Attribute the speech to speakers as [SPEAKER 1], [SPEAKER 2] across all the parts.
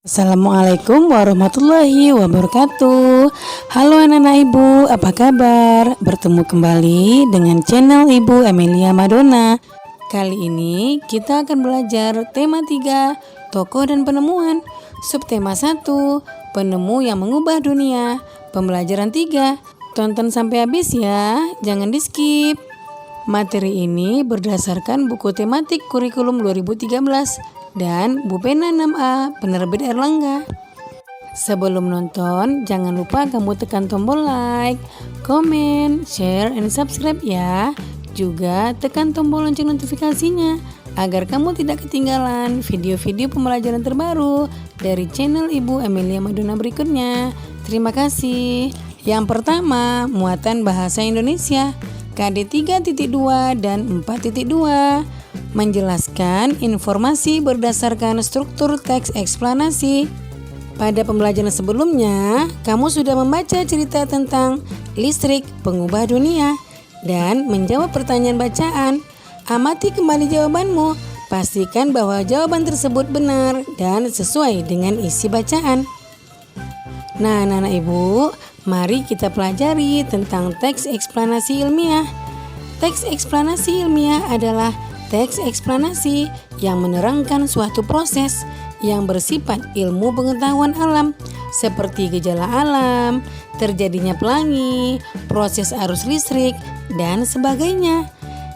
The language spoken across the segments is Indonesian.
[SPEAKER 1] Assalamualaikum warahmatullahi wabarakatuh. Halo anak-anak ibu, apa kabar? Bertemu kembali dengan channel Ibu Emilia Madonna. Kali ini kita akan belajar tema 3, tokoh dan penemuan. Subtema 1, penemu yang mengubah dunia. Pembelajaran 3, tonton sampai habis ya, jangan di skip. Materi ini berdasarkan buku tematik kurikulum 2013 dan Bu Pena 6A penerbit Erlangga. Sebelum nonton, jangan lupa kamu tekan tombol like, komen, share, and subscribe ya. Juga tekan tombol lonceng notifikasinya agar kamu tidak ketinggalan video-video pembelajaran terbaru dari channel Ibu Emilia Madonna berikutnya. Terima kasih. Yang pertama, muatan bahasa Indonesia KD 3.2 dan 4.2. Menjelaskan informasi berdasarkan struktur teks eksplanasi. Pada pembelajaran sebelumnya, kamu sudah membaca cerita tentang listrik pengubah dunia dan menjawab pertanyaan bacaan. Amati kembali jawabanmu. Pastikan bahwa jawaban tersebut benar dan sesuai dengan isi bacaan. Nah, anak-anak ibu, mari kita pelajari tentang teks eksplanasi ilmiah. Teks eksplanasi ilmiah adalah teks eksplanasi yang menerangkan suatu proses yang bersifat ilmu pengetahuan alam seperti gejala alam, terjadinya pelangi, proses arus listrik, dan sebagainya.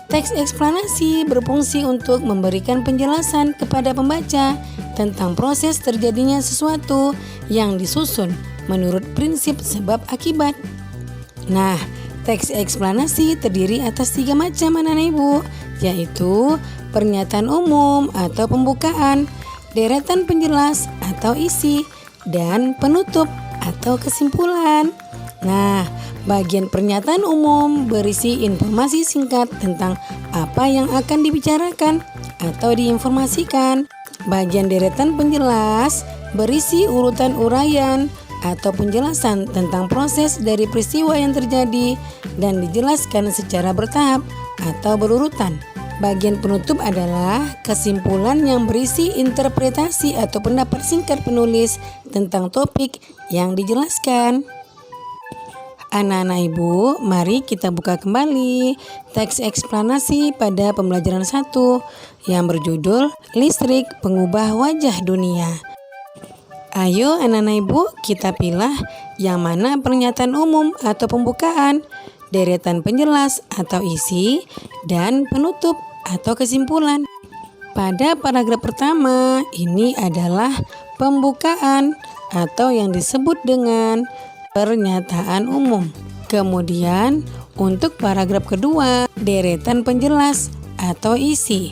[SPEAKER 1] Teks eksplanasi berfungsi untuk memberikan penjelasan kepada pembaca tentang proses terjadinya sesuatu yang disusun menurut prinsip sebab akibat. Nah, teks eksplanasi terdiri atas 3 macam anak-anak ibu, yaitu pernyataan umum atau pembukaan, deretan penjelas atau isi, dan penutup atau kesimpulan. Nah, bagian pernyataan umum berisi informasi singkat tentang apa yang akan dibicarakan atau diinformasikan. Bagian deretan penjelas berisi urutan uraian atau penjelasan tentang proses dari peristiwa yang terjadi dan dijelaskan secara bertahap atau berurutan. Bagian penutup adalah kesimpulan yang berisi interpretasi atau pendapat singkat penulis tentang topik yang dijelaskan. Anak-anak ibu, mari kita buka kembali teks eksplanasi pada pembelajaran 1 yang berjudul Listrik Pengubah Wajah Dunia. Ayo anak-anak ibu, kita pilih yang mana pernyataan umum atau pembukaan, deretan penjelas atau isi, dan penutup atau kesimpulan. Pada paragraf pertama, ini adalah pembukaan atau yang disebut dengan pernyataan umum. Kemudian untuk paragraf kedua, deretan penjelas atau isi.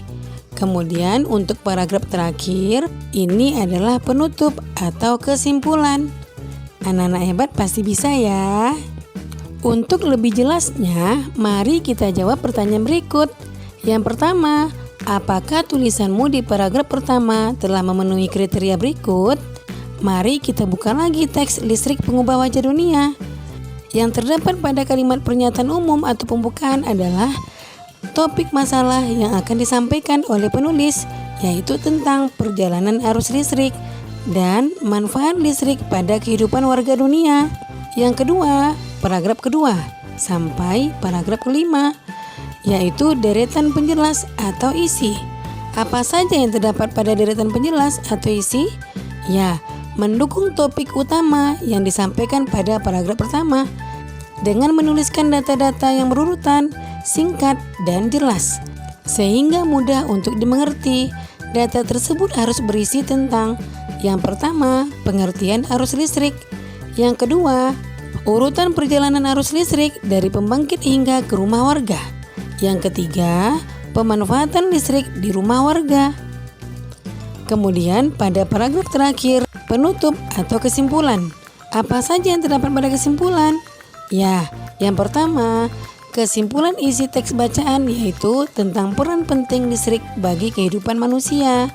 [SPEAKER 1] Kemudian untuk paragraf terakhir, ini adalah penutup atau kesimpulan. Anak-anak hebat pasti bisa ya. Untuk lebih jelasnya, mari kita jawab pertanyaan berikut. Yang pertama, apakah tulisanmu di paragraf pertama telah memenuhi kriteria berikut? Mari kita buka lagi teks listrik pengubah wajah dunia. Yang terdapat pada kalimat pernyataan umum atau pembukaan adalah topik masalah yang akan disampaikan oleh penulis, yaitu tentang perjalanan arus listrik dan manfaat listrik pada kehidupan warga dunia. Yang kedua, paragraf kedua sampai paragraf kelima, yaitu deretan penjelas atau isi. Apa saja yang terdapat pada deretan penjelas atau isi? Ya, mendukung topik utama yang disampaikan pada paragraf pertama dengan menuliskan data-data yang berurutan, singkat, dan jelas, sehingga mudah untuk dimengerti. Data tersebut harus berisi tentang yang pertama, pengertian arus listrik. Yang kedua, urutan perjalanan arus listrik dari pembangkit hingga ke rumah warga. Yang ketiga, pemanfaatan listrik di rumah warga. Kemudian pada paragraf terakhir, penutup atau kesimpulan. Apa saja yang terdapat pada kesimpulan? Ya, yang pertama, kesimpulan isi teks bacaan yaitu tentang peran penting listrik bagi kehidupan manusia.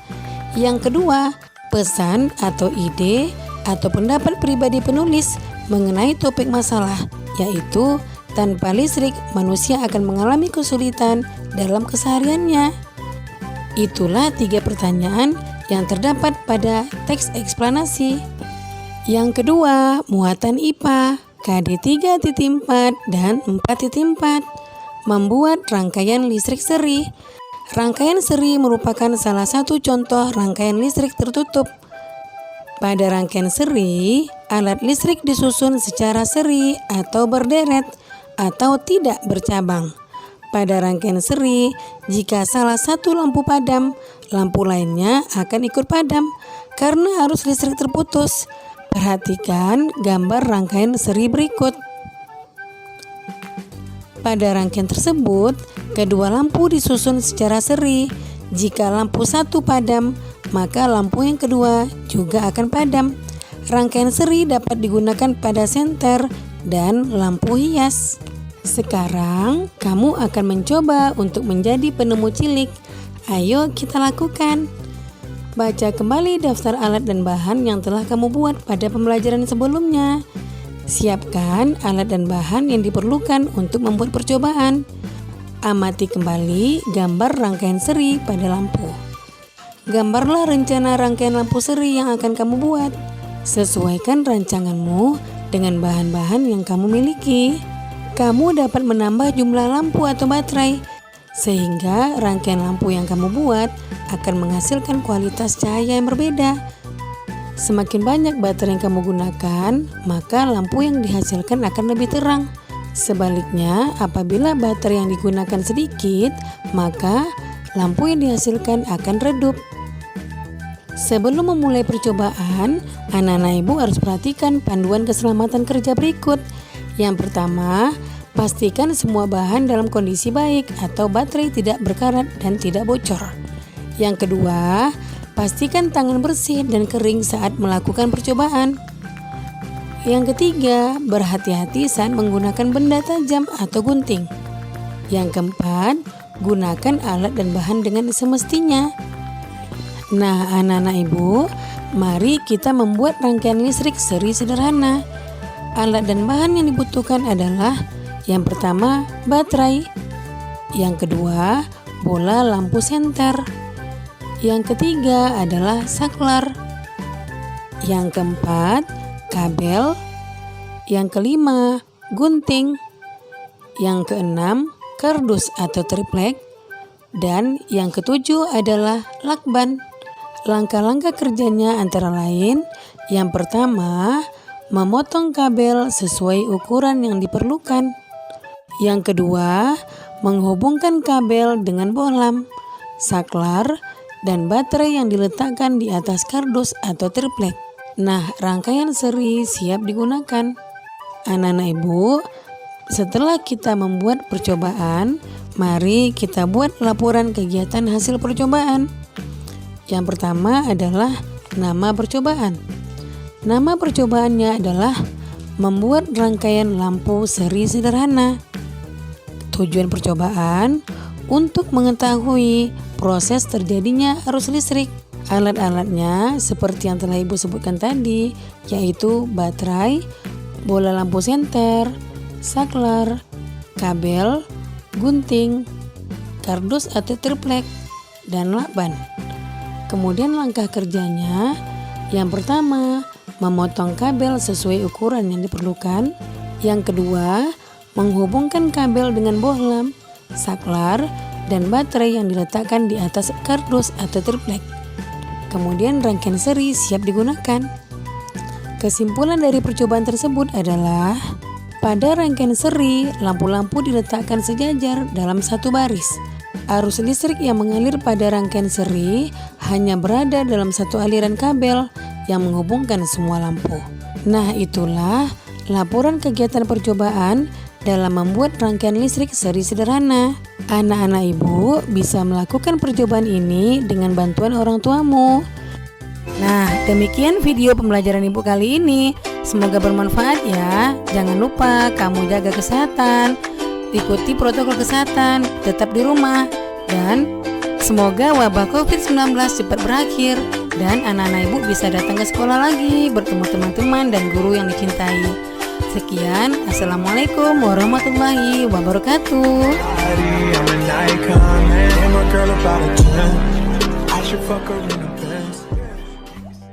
[SPEAKER 1] Yang kedua, pesan atau ide atau pendapat pribadi penulis mengenai topik masalah, yaitu tanpa listrik manusia akan mengalami kesulitan dalam kesehariannya. Itulah 3 pertanyaan yang terdapat pada teks eksplanasi. Yang kedua, muatan IPA KD 3.4 dan 4.4 membuat rangkaian listrik seri. Rangkaian seri merupakan salah satu contoh rangkaian listrik tertutup. Pada rangkaian seri, alat listrik disusun secara seri atau berderet atau tidak bercabang. Pada rangkaian seri, jika salah satu lampu padam, lampu lainnya akan ikut padam karena arus listrik terputus. Perhatikan gambar rangkaian seri berikut. Pada rangkaian tersebut, kedua lampu disusun secara seri. Jika lampu satu padam, maka lampu yang kedua juga akan padam. Rangkaian seri dapat digunakan pada senter dan lampu hias. Sekarang kamu akan mencoba untuk menjadi penemu cilik. Ayo kita lakukan. Baca kembali daftar alat dan bahan yang telah kamu buat pada pembelajaran sebelumnya. Siapkan alat dan bahan yang diperlukan untuk membuat percobaan. Amati kembali gambar rangkaian seri pada lampu. Gambarlah rencana rangkaian lampu seri yang akan kamu buat. Sesuaikan rancanganmu dengan bahan-bahan yang kamu miliki. Kamu dapat menambah jumlah lampu atau baterai, sehingga rangkaian lampu yang kamu buat akan menghasilkan kualitas cahaya yang berbeda. Semakin banyak baterai yang kamu gunakan, maka lampu yang dihasilkan akan lebih terang. Sebaliknya, apabila baterai yang digunakan sedikit, maka lampu yang dihasilkan akan redup. Sebelum memulai percobaan, anak-anak ibu harus perhatikan panduan keselamatan kerja berikut. Yang pertama, pastikan semua bahan dalam kondisi baik atau baterai tidak berkarat dan tidak bocor. Yang kedua, pastikan tangan bersih dan kering saat melakukan percobaan. Yang ketiga, berhati-hati saat menggunakan benda tajam atau gunting. Yang keempat, gunakan alat dan bahan dengan semestinya. Nah, anak-anak ibu, mari kita membuat rangkaian listrik seri sederhana. Alat dan bahan yang dibutuhkan adalah yang pertama, baterai. Yang kedua, bola lampu senter. Yang ketiga adalah saklar. Yang keempat, kabel. Yang kelima, gunting. Yang keenam, kardus atau triplek. Dan yang ketujuh adalah lakban. Langkah-langkah kerjanya antara lain, yang pertama, memotong kabel sesuai ukuran yang diperlukan. Yang kedua, menghubungkan kabel dengan bohlam, saklar, dan baterai yang diletakkan di atas kardus atau triplek. Nah, rangkaian seri siap digunakan. Anak-anak ibu, setelah kita membuat percobaan, mari kita buat laporan kegiatan hasil percobaan. Yang pertama adalah nama percobaan. Nama percobaannya adalah membuat rangkaian lampu seri sederhana. Tujuan percobaan untuk mengetahui proses terjadinya arus listrik. Alat-alatnya seperti yang telah ibu sebutkan tadi, yaitu baterai, bola lampu senter, saklar, kabel, gunting, kardus atau triplek, dan lakban. Kemudian langkah kerjanya, yang pertama, memotong kabel sesuai ukuran yang diperlukan. Yang kedua, menghubungkan kabel dengan bohlam, saklar, dan baterai yang diletakkan di atas kardus atau triplek. Kemudian rangkaian seri siap digunakan. Kesimpulan dari percobaan tersebut adalah pada rangkaian seri, lampu-lampu diletakkan sejajar dalam satu baris. Arus listrik yang mengalir pada rangkaian seri hanya berada dalam satu aliran kabel yang menghubungkan semua lampu. Nah, itulah laporan kegiatan percobaan dalam membuat rangkaian listrik seri sederhana. Anak-anak ibu bisa melakukan percobaan ini dengan bantuan orang tuamu. Nah, demikian video pembelajaran ibu kali ini. Semoga bermanfaat ya. Jangan lupa kamu jaga kesehatan, ikuti protokol kesehatan, tetap di rumah, dan semoga wabah COVID-19 cepat berakhir dan anak-anak ibu bisa datang ke sekolah lagi, bertemu teman-teman dan guru yang dicintai. Sekian, Assalamualaikum warahmatullahi wabarakatuh.